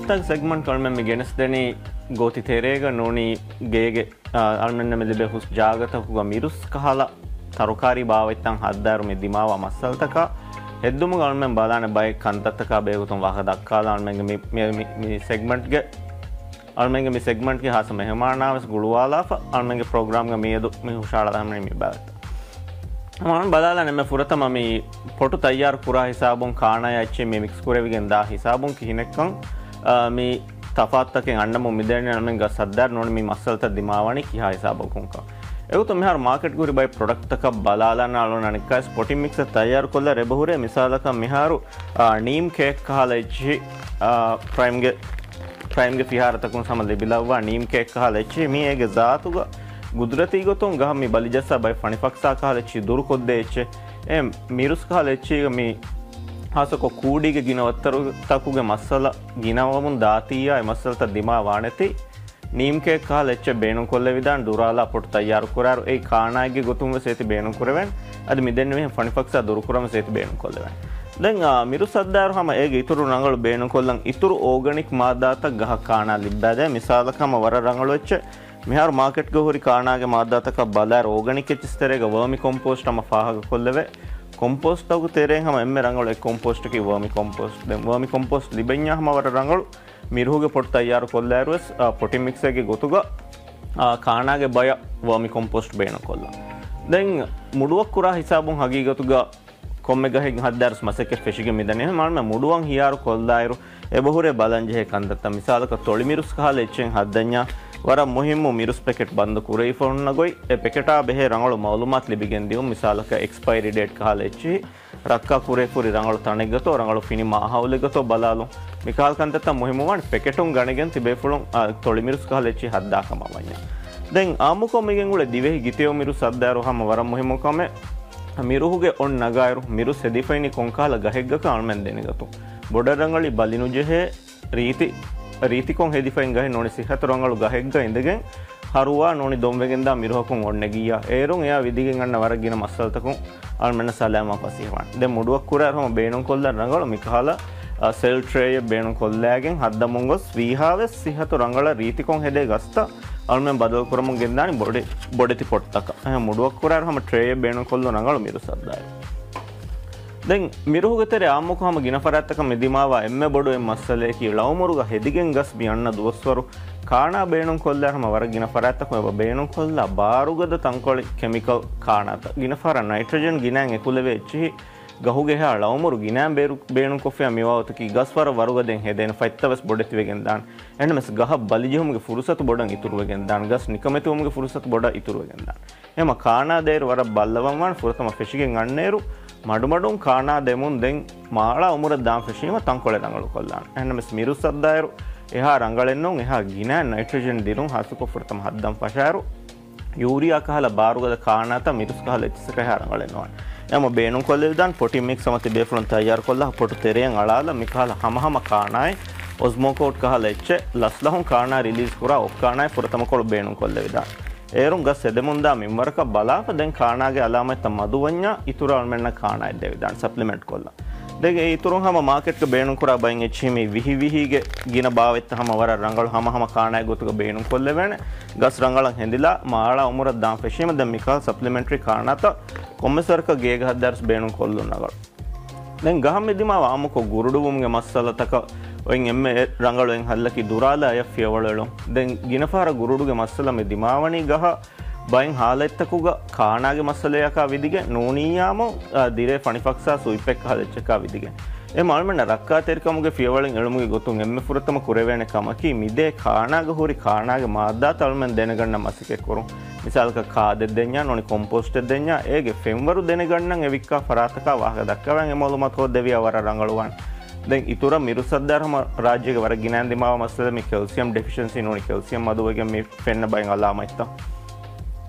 tag segment kalmen me genes deni goti terega noni gege almen me libe hus jagata ku mirus kahala tarukari bawaitan haddaru me dimawa masaltaka heddum kalmen balana bay kantattaka begutum waha dakkala almen me segment ge almen me segment ge hasa mehmanawas guluwala fa almen ge program ge medu me hushala damne me balata man balala nemme furatama me potu tayyar kura hisabun kaana yache me mix kurevigen da hisabun kihinekkan me tafattaken annamu midene almen ga saddar non me masalta dimawani kiha hisabukun ka egutu mehar market guri by product taka balala nalo nanika spotting mix tayyar kolla rebahure misalaka meharu neem cake kahala ichi prime ge fiharatakun sama lebilawa neem cake kahala ichi me ege zaatuga Gujarati ಗೊತ್ತೋ ಗಹ ಮಿ ಬಲಿಜಸ ಬೈ ಫಣಿಫಕ್ಸಾ ಕಾಲೆಚ್ಚಿ ದುರು ಕೊದ್ದೆಚ್ಚೆ ಎ ಮಿರುಸ್ ಕಾಲೆಚ್ಚಿ ಮಿ ಹಾಸಕೊ ಕೂಡಿಗೆ ಗಿನವತ್ತರು ತಕುಗೆ ಮಸಾಲ ಗಿನವಮುನ್ ದಾತಿಯ ಎ ಮಸಾಲತ ದಿಮಾ ವಾಣತಿ ನೀಮ್ಕೆ ಕಾಲೆಚ್ಚೆ ಬೇಣು ಕೊಲ್ಲೆ ವಿಧಾನ ದುರಾಲ ಪೊಟ್ ತಯಾರು ಕುರಾರು ಎ ಕಾಣಾಗೆ ಗೊತ್ತುಂಗ ಸೇತಿ ಬೇಣು ಕುರವೆನ್ ಅದು ಮಿದೆನ್ ಮಿ ಫಣಿಫಕ್ಸಾ ದುರು ಕುರಮ ಸೇತಿ ಬೇಣು ಕೊಲ್ಲೆವೆನ್ දැන් මිරුස් අද්දාර හැම ඒගේ ඉතුරු රංගල බේණු කොල්ලන් ඉතුරු ඕගනික් මාදාත ගහ කාණා ලිබ්බාද මිසාලකම වර රංගල වෙච්ච මෙහාර මාකට් ගහෝරි කාණාගේ මාදාතක බලාර ඕගනික් එච්චස්තරේග වර්මි කොම්පෝස්ට් අම ෆාහග කොල්ලවේ කොම්පෝස්ට් තවු තෙරෙන් හැම එම්මෙ රංගල එක් කොම්පෝස්ට් කි වර්මි කොම්පෝස්ට් දැන් වර්මි කොම්පෝස්ට් ලිබෙන්නා හැම වර රංගල මිරුහුගේ පොට් තයාර කොල්ලාරවස් පොටි මික්ස් එකේ ගොතුග කාණාගේ බය වර්මි කොම්පෝස්ට් බේණු කොල්ල දැන් මුඩුවක් කුරා හිසාබුන් හගීගතුග komme gahe haddars masake feshige midane malme muduwan hiyaru koldairu ebahure balanje kandatta misalaka tolimirus kahala echen haddanya wara muhimmu mirus packet bandu kurei fonna goi e packeta behe rangalu malumat libigen dium misalaka expiry date kahala echi rakka kurei furi rangalu tanegato rangalu fini mahawlegato balalu mikal kandatta muhimmu wan packetun ganegen tibe fulun tolimirus kahala echi hadda kamawanya den amuko megen ule divehi giteo mirus haddaru hama wara muhimmu kame මිරුහුගේ ඔන් නගායරු මිරු සෙදිෆයිනි කොංකාල ගහෙග්ගක අල්මෙන් දෙනගතු බොඩ රංගලි බලිනු ජෙහෙ රීති කොන් හෙදිෆයින් ගහෙ නොනි සිහත රංගලු ගහෙග්ග ඉඳගෙන් හරුවා නොනි දොම්වෙගෙන් දා මිරුහකුන් ඔන්න ගියා ඒරුන් එයා විදිගෙන් අන්න වරගින මස්සල්තකුන් අල්මෙන්න සලාම පසිහවන් දැන් මුඩුවක් කුරාරම බේනුන් කොල්ල රංගල මිකහල සෙල් ට්‍රේය බේනුන් කොල්ලෑගෙන් හද්දමුන් ගොස් වීහාවෙස් සිහත රංගල රීති කොන් හෙදේ ගස්තා almen badal kuramun gendani bodeti pottaka muduwak kurar hama tray beenu kollu nangalu miru saddaya den miruhuge tere ammuko hama ginafarattaka medimawa emme bodu em massale ki lawmuruga hedigen gas bi anna duwaswaru kaana beenu kollar hama war ginafarattaka eba beenu kolla barugada tankoli chemical kaanata ginafara nitrogen ginan ekuleve echi gahuge ha lawmuru ginan beenu kofya miwawtaki gaswara warugaden heden faittavas bodeti wegen dan එනමස් ගහ බලිජහුමගේ ෆුරුසතු බොඩන් ඉතුරු වෙගෙන් දාන ගස් නිකමෙතුමගේ ෆුරුසතු බොඩ ඉතුරු වෙගෙන් දාන එම කානා දේර වර බල්ලවන් වන් ෆුරතම ෆෙෂිගෙන් අන්නේරු මඩුමඩුන් කානා දෙමුන් දෙන් මාලා උමුර දාම් ෆෙෂීම තංකොලේ දඟලු කොල්ලාන එනමස් මිරුස් අද්දායරු එහා රංගලෙන්නොන් එහා ගිනා නයිට්‍රජන් දිරුන් හසුකො ෆුරතම හද්දම් පෂාරු යූරියා කහලා බාරුගද කානාත මිරුස් කහලා එච්චක එහා රංගලෙන්නවා එම බේනුන් කොල්ලේ දාන පොටි මික්ස් සමති බේෆ්ලොන් තයාර කොල්ලා පොටු තෙරෙන් අලාලා මිකාලා හමහම කානායි ඔස්මෝකෝට් කහලා එච්ච ලස්ලහුන් කානා රිලීස් කරා ඔක්කානායි පුරතම කොළ බේනුන් කොල්ල විදා ඒරුන් ගස් එදමුන්දා මිම්වරක බලාප දැන් කානාගේ අලාමත මදුවඤ්ඤා ඉතුරු අල්මෙන්න කානායි දෙවිදාන් සප්ලිමන්ට් කොල්ලා දෙගේ ඉතුරුන් හැම මාකට් එක බේනුන් කරා බයින් එච්චීමේ විහිවිහිගේ ගින බාවෙත් හැම වර රංගල හැම කානායි ගොතුක බේනුන් කොල්ල වෙන ගස් රංගලන් හැඳිලා මාලා උමුර දාම් ෆෙෂීම දැන් මිකල් සප්ලිමන්ටරි කානාත කොම්මසර්ක ගේග හදර්ස් බේනුන් කොල්ලු නගල දැන් ගහම් මෙදිමා වාමකෝ ගුරුඩුවුම්ගේ මස්සලතක ඔයින් එම්මෙ රංගලෙන් හල්ලකි දුරාලා අය ෆියවලලො දැන් ගිනපාර ගුරුඩුගේ මස්සල මෙ දිමාවණි ගහ බයින් හාලෙත්තකුග කානාගේ මස්සලයක විදිගේ නෝනියාම දිරේ ෆනිෆක්සා සුයිපෙක් හලෙච්චක විදිගේ ඒ මල්මන රක්කා තෙරිකමුගේ ෆියවලෙන් එළුමුගේ ගොතුන් එම්මෙ ෆුරතම කුරවැන කමකි මිදේ කානාගේ හොරි කානාගේ මාද්දා තල්මෙන් දෙනගන්න මසිකෙක් කරු මිසල්ක කාදෙ දෙඤ්ඤා නොනි කොම්පෝස්ට් දෙඤ්ඤා ඒගේ ෆෙම්වරු දෙනගන්නන් එවික්කා ෆරාතක වාහක දක්කවන් එමොලුමත් හො දෙවිය වර රංගලුවන් දැන් ඉතුර මිරුසද්දාරම රාජ්‍යක වර ගිනන් දිමාව මස්සල මේ කැල්සියම් ඩෙෆිෂියන්සි නොනි කැල්සියම් මදුවගේ මේ ෆෙන්න බයින් අලාමයිත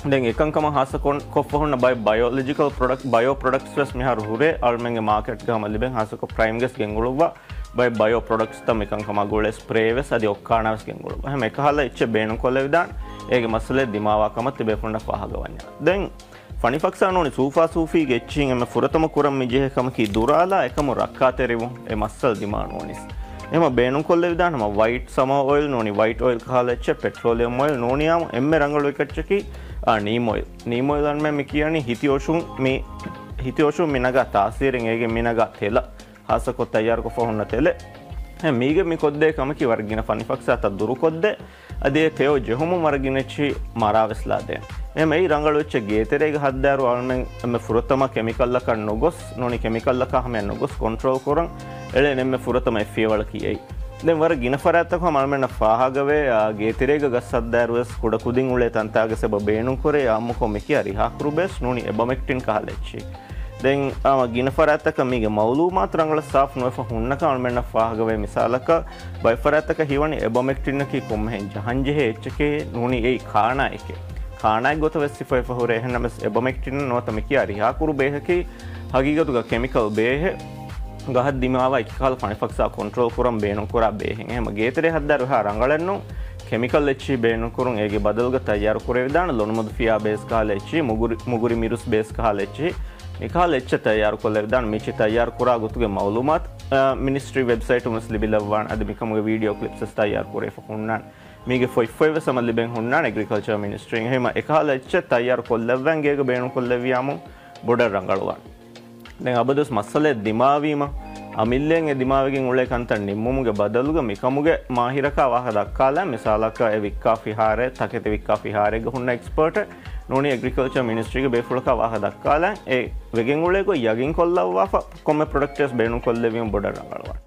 දැන් එකංකම හාස කොෆහොන්න බයි බයෝලොජිකල් ප්‍රොඩක්ට් බයෝ ප්‍රොඩක්ට්ස් වස් මිහාර හුරේ අල්මෙන්ගේ මාකට් ගම ලිබෙන් හාසක ප්‍රයිම් ගස් ගෙන්ගුලුවා බයි බයෝ ප්‍රොඩක්ට්ස් තම එකංකම ගෝලේ ස්ප්‍රේ වෙස් අදි ඔක්කානවස් ගෙන්ගුලුවා හැම එකහල ඉච්ච බේනු කොල්ල විදාන් ඒගේ මස්සලේ දිමාවකම තිබේ ෆොන්න පහගවන්න දැන් ෆනිෆක්සා නොනි සූෆා සූෆී ගෙච්චින් එම ෆුරතම කුරම් මිජෙහකම කි දුරාලා එකම රක්කා තෙරිවු ඒ මස්සල් දිමානෝනිස් එම බේනුම් කොල්ල විදානම වයිට් සම ඔයිල් නෝනි වයිට් ඔයිල් කාලච්ච පෙට්‍රෝලියම් ඔයිල් නෝනියාම එම්ම රංගලු එකච්චකි නීම් ඔයිල් නීම් ඔයිල් දන්ම මේ කියන්නේ හිතියෝෂුන් මිනග තාසීරෙන් ඒගේ මිනග තෙල හාසකොත් අයාර කො ෆොහොන්න තෙල මීග මි කොද්දේ කමකි වර්ගින ෆනිෆක්ස අත දුරු කොද්දේ අදේ තෙෝ ජෙහුම මරගිනච්චි මරාවෙස්ලාදේ මේ ರಂಗಳೊಚ್ಚ ಗೇತೆರೆಗೆ ಹದ್ದಾರು ಆಲ್ಮೆನ್ ಎಮ್ಮೆ ಫುರತಮ ಕೆಮಿಕಲ್ಲಕ ನೊಗೊಸ್ ನೋನಿ ಕೆಮಿಕಲ್ಲಕ ಹಮೆ ನೊಗೊಸ್ ಕಂಟ್ರೋಲ್ ಕೊರಂ ಎಳೆ ನೆಮ್ಮೆ ಫುರತಮ ಎಫಿಯವಳ ಕಿಯೈ ದೆನ್ ವರ ಗಿನಫರಾತಕ ಮಾಲ್ಮೆನ ಫಾಹಾಗವೆ ಗೇತೆರೆಗೆ ಗಸ್ ಹದ್ದಾರುಸ್ ಕುಡ ಕುದಿಂ ಉಳೆ ತಂತಾಗ ಸೆಬ ಬೇಣು ಕೊರೆ ಆಮ್ಮುಕೊ ಮಿಕಿ ಅರಿ ಹಾಕ್ರುಬೆಸ್ ನೋನಿ ಎಬಮೆಕ್ಟಿನ್ ಕಹಲೆಚ್ಚಿ ದೆನ್ ಗಿನಫರಾತಕ ಮಿಗೆ ಮೌಲೂಮಾತ್ ರಂಗಳ ಸಾಫ್ ನೋಫ ಹುನ್ನಕ ಆಲ್ಮೆನ ಫಾಹಾಗವೆ ಮಿಸಾಲಕ ಬೈಫರಾತಕ ಹಿವನಿ ಎಬಮೆಕ್ಟಿನ್ ಕಿ ಕೊಮ್ಮೆ ಜಹಂಜೆ ಎಚ್ಚಕೆ ನೋನಿ ಏ ಖಾನಾ ಏಕೆ खानाय गोत वेसिफाई फहुरे हनमस एबोमेक्टिन नोतम किया रिहा कुरु बेहकी हकीकतुगा केमिकल बेहे गहद दिमावा इकल फनिफक्सा कंट्रोल कुरम बेनु कुरा बेहें एम गेतरे हद्दार हा रंगळन्नु केमिकल එච්චි බේනු කුරුන් ඒගේ බදල්ග තයාරු කුරේ විදාන ලොනමුදු ෆියා බේස් කාල එච්චි මුගුරි මිරුස් බේස් කාල එච්චි නිකාල එච්ච තයාරු කොල්ල විදාන මිචි තයාරු කුරා ගුතුගේ මවලුමාත් මිනිස්ට්‍රි වෙබ්සයිට් උමස් ලිබිලවන් අද මිකමුගේ වීඩියෝ ක්ලිප්ස් තයාරු කුරේ ෆකුන්නන් මීගේ ෆොයිෆොයිව සමල්ලිබෙන් හුන්නාන ඇග්‍රිකල්චර් මිනිස්ට්‍රි එහෙම එකහල එච්ච තයාරු කොල්ලවන් ගේක බේනු කොල්ලවියාමු බොඩර් රංගලවන් දැන් අබදස් මස්සලේ දිමාවීම අමිල්ලෙන් දිමාවකින් උලේ කන්තන් නිම්මුමුගේ බදලුග මිකමුගේ මාහිරකා වාහ දක්කාලා මිසාලක ඒ වික්කා ෆිහාරේ තකෙත වික්කා ෆිහාරේ ගහුන්න එක්ස්පර්ට් නෝනි ඇග්‍රිකල්චර් මිනිස්ට්‍රිගේ බේෆුලක වාහ දක්කාලා ඒ වෙගෙන් උලේ කො යගින් කොල්ලව වාෆ කොම්මේ ප්‍රොඩක්ටර්ස් බේනු කොල්ලවියම් බොඩර් රංගලවන්